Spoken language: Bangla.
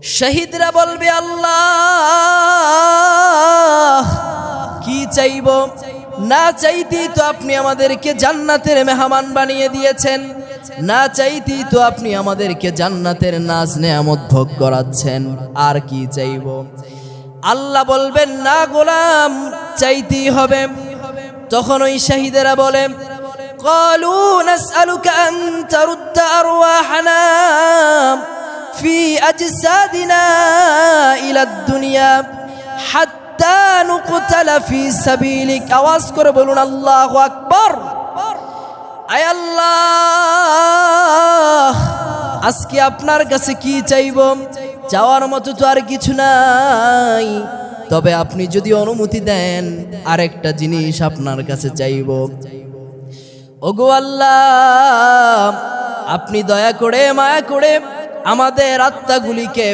শহীদরা বলবে আল্লাহ কি চাইব, না চাইতেই তো আপনি আমাদেরকে জান্নাতের মেহমান বানিয়ে দিয়েছেন, না চাইতেই তো আপনি আমাদেরকে জান্নাতের নাজ নেয়ামত ভোগ করাচ্ছেন, আর কি চাইব? আল্লাহ বলবেন না গোলাম, চাইতেই হবে। তখন ওই শহীদেরা বলে ক্বালু নাসআলুকা আন তারুদ্দা আরওয়াহানা ফি আজসাদিনা ইলা দুনিয়া হাত্তা নুকতালা ফি সাবিলিক। আওয়াজ করে বলুন আল্লাহু আকবার। আয় আল্লাহ, আজকে আপনার কাছে কি চাইব? চাওয়ার মতো তো আর কিছু নাই, তবে আপনি যদি অনুমতি দেন আরেকটা জিনিস আপনার কাছে চাইব। ওগো আল্লাহ, আপনি দয়া করে মায়া করে আমাদের আত্মাগুলিকে